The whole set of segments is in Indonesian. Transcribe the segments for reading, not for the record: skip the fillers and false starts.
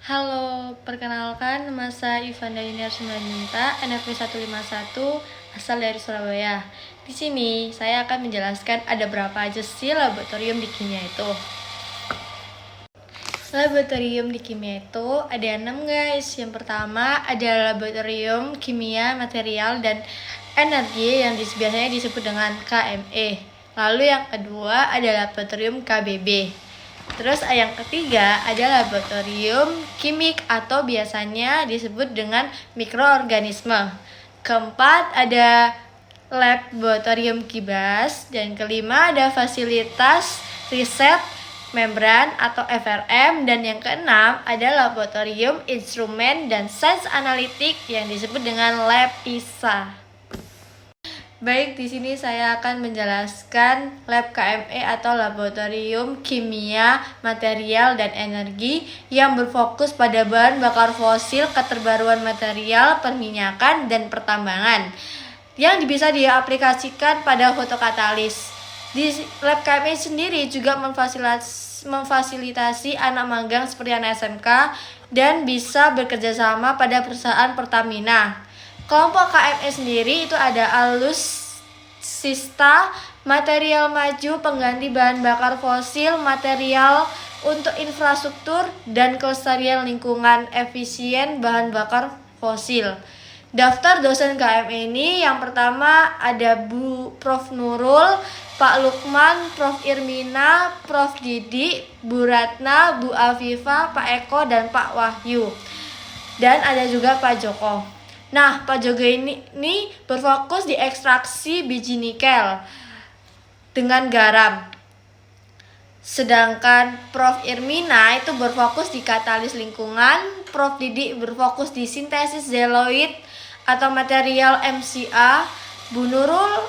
Halo, perkenalkan nama saya Ivanda Yuniar Sumanjunta, NFP 151, asal dari Surabaya. Di sini saya akan menjelaskan ada berapa aja sih laboratorium di kimia itu. Laboratorium di kimia itu ada 6 guys. Yang pertama ada laboratorium kimia, material, dan energi yang biasanya disebut dengan KME. Lalu yang kedua ada laboratorium KBB. Terus yang ketiga ada laboratorium kimik atau biasanya disebut dengan mikroorganisme. Keempat ada laboratorium kibas. Dan kelima ada fasilitas riset membran atau FRM. Dan yang keenam ada laboratorium instrumen dan sains analitik yang disebut dengan lab ISA. Baik, di sini saya akan menjelaskan lab KME atau Laboratorium Kimia, Material, dan Energi yang berfokus pada bahan bakar fosil, keterbaruan material, perminyakan, dan pertambangan yang bisa diaplikasikan pada fotokatalis. Di lab KME sendiri juga memfasilitasi anak magang seperti anak SMK dan bisa bekerja sama pada perusahaan Pertamina. Kelompok KME sendiri itu ada alutsista, material maju, pengganti bahan bakar fosil, material untuk infrastruktur, dan kelestarian lingkungan efisien bahan bakar fosil. Daftar dosen KME ini yang pertama ada Prof Nurul, Pak Lukman, Prof Irmina, Prof Didi, Bu Ratna, Bu Afifa, Pak Eko, dan Pak Wahyu. Dan ada juga Pak Joko. Nah, Pak Joko ini berfokus di ekstraksi biji nikel dengan garam. Sedangkan Prof Irmina itu berfokus di katalis lingkungan, Prof Didi berfokus di sintesis zeoloid atau material MCA, Bu Nurul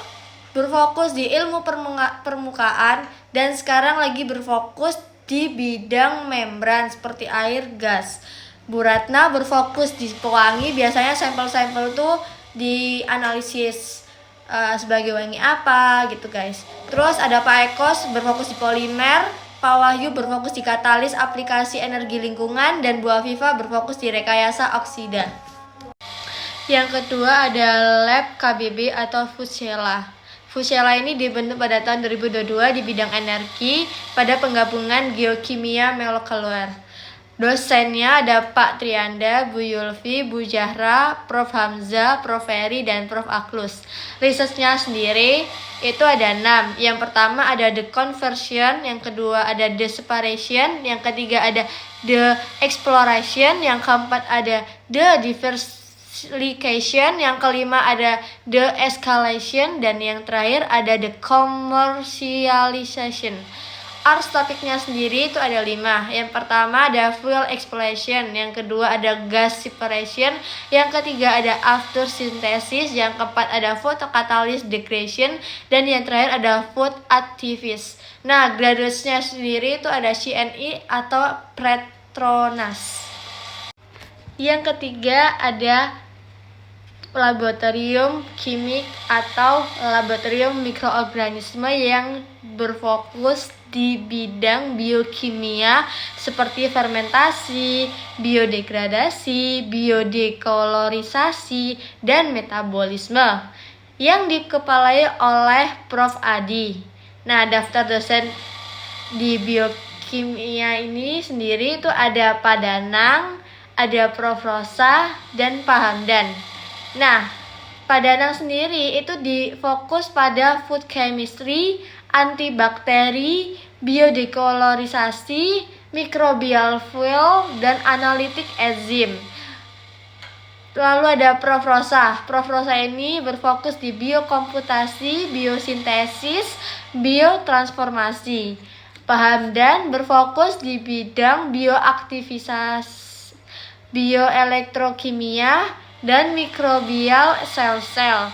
berfokus di ilmu permukaan, dan sekarang lagi berfokus di bidang membran seperti air, gas. Bu Ratna berfokus di pewangi, biasanya sampel-sampel tuh dianalisis sebagai wangi apa gitu guys. Terus ada Pak Ekos berfokus di polimer, Pak Wahyu berfokus di katalis aplikasi energi lingkungan, dan Bu Afifa berfokus di rekayasa oksida. Yang kedua ada lab KBB atau Fusela. Fusela ini dibentuk pada tahun 2022 di bidang energi pada penggabungan geokimia molekuler. Dosennya ada Pak Trianda, Bu Yulfi, Bu Jahra, Prof Hamzah, Prof Ferry, dan Prof Aklus. Researchnya sendiri itu ada 6. Yang pertama ada the conversion, yang kedua ada the separation, yang ketiga ada the exploration, yang keempat ada the diversification, yang kelima ada the escalation, dan yang terakhir ada the commercialization. Ars topiknya sendiri itu ada 5. Yang pertama ada fuel exploration, yang kedua ada gas separation, yang ketiga ada after synthesis, yang keempat ada photocatalyst degradation, dan yang terakhir ada food activist. Nah, graduate-nya sendiri itu ada CNI atau Petronas. Yang ketiga ada laboratorium kimik atau laboratorium mikroorganisme yang berfokus di bidang biokimia seperti fermentasi, biodegradasi, biodekolorisasi, dan metabolisme yang dikepalai oleh Prof Adi. Nah, daftar dosen di biokimia ini sendiri itu ada Pak Danang, ada Prof Rosa, dan Pak Hamdan. Nah, Pak Danang sendiri itu difokus pada food chemistry, antibakteri, biodekolorisasi, microbial fuel, dan analitik enzim. Lalu ada Prof Rosa. Prof Rosa ini berfokus di biokomputasi, biosintesis, biotransformasi. Pak Hamdan berfokus di bidang bioaktivitas, bioelektrokimia, dan mikrobial sel-sel.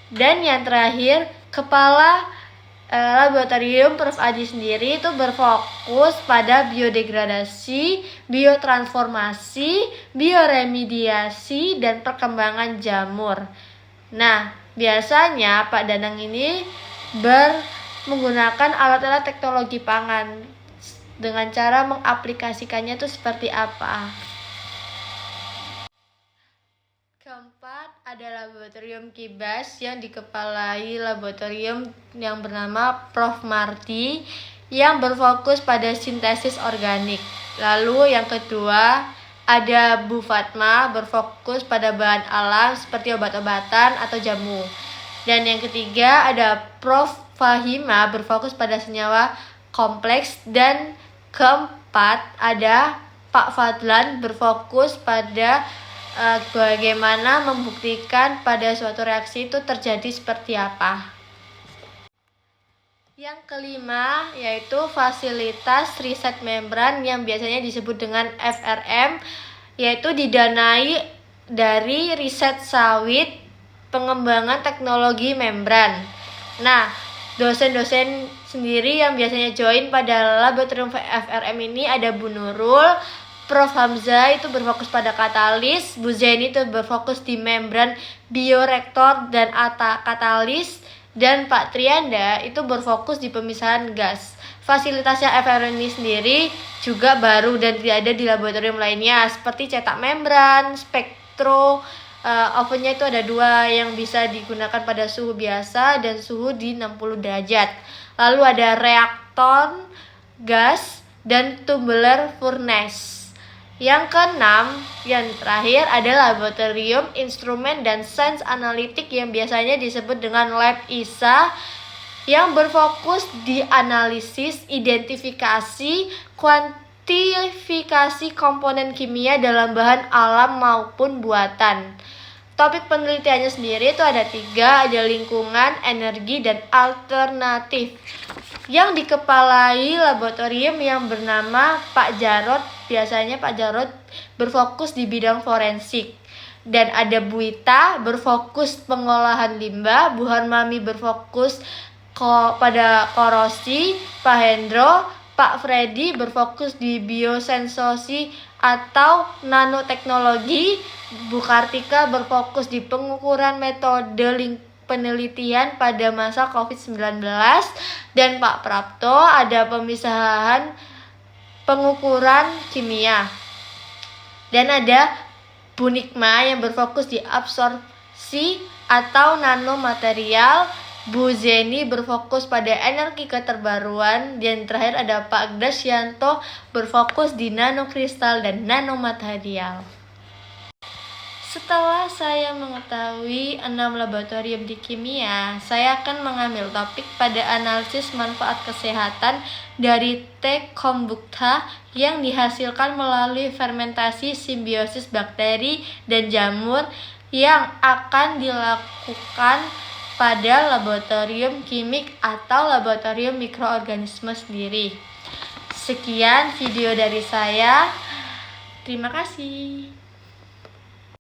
Dan yang terakhir, kepala laboratorium Prof Adi sendiri itu berfokus pada biodegradasi, biotransformasi, bioremediasi, dan perkembangan jamur. Nah, biasanya Pak Danang ini menggunakan alat-alat teknologi pangan dengan cara mengaplikasikannya itu seperti apa. Keempat, ada laboratorium Kibas yang dikepalai laboratorium yang bernama Prof. Marty yang berfokus pada sintesis organik. Lalu yang kedua, ada Bu Fatma berfokus pada bahan alam seperti obat-obatan atau jamu. Dan yang ketiga, ada Prof. Fahima berfokus pada senyawa kompleks. Dan keempat, ada Pak Fadlan berfokus pada bagaimana membuktikan pada suatu reaksi itu terjadi seperti apa. Yang kelima yaitu fasilitas riset membran yang biasanya disebut dengan FRM, yaitu didanai dari riset sawit pengembangan teknologi membran. Nah, dosen-dosen sendiri yang biasanya join pada laboratorium FRM ini ada Bu Nurul, Prof. Hamzah itu berfokus pada katalis, Bu Zeni itu berfokus di membran bioreaktor dan katalis, dan Pak Trianda itu berfokus di pemisahan gas. Fasilitasnya FRM ini sendiri juga baru dan tidak ada di laboratorium lainnya, seperti cetak membran, spektro, ovennya itu ada 2 yang bisa digunakan pada suhu biasa dan suhu di 60 derajat. Lalu ada reaktor, gas, dan tubular furnace. Yang keenam, yang terakhir adalah laboratorium instrumen dan sains analitik yang biasanya disebut dengan lab ISA yang berfokus di analisis, identifikasi, kuantifikasi komponen kimia dalam bahan alam maupun buatan. Topik penelitiannya sendiri itu ada 3, ada lingkungan, energi, dan alternatif. Yang dikepalai laboratorium yang bernama Pak Jarod, biasanya Pak Jarod berfokus di bidang forensik. Dan ada Bu Ita berfokus pengolahan limbah, Bu Harmami berfokus pada korosi, Pak Hendro, Pak Freddy berfokus di biosensosi atau nanoteknologi, Bu Kartika berfokus di pengukuran metode penelitian pada masa COVID-19, dan Pak Prapto ada pemisahan pengukuran kimia. Dan ada Bu Nikma yang berfokus di absorpsi atau nanomaterial, Bu Zeni berfokus pada energi keterbaruan, dan terakhir ada Pak Agdasyanto berfokus di nanokristal dan nanomaterial. Setelah saya mengetahui 6 laboratorium di kimia, saya akan mengambil topik pada analisis manfaat kesehatan dari teh kombucha yang dihasilkan melalui fermentasi simbiosis bakteri dan jamur yang akan dilakukan pada laboratorium kimik atau laboratorium mikroorganisme sendiri. Sekian video dari saya. Terima kasih.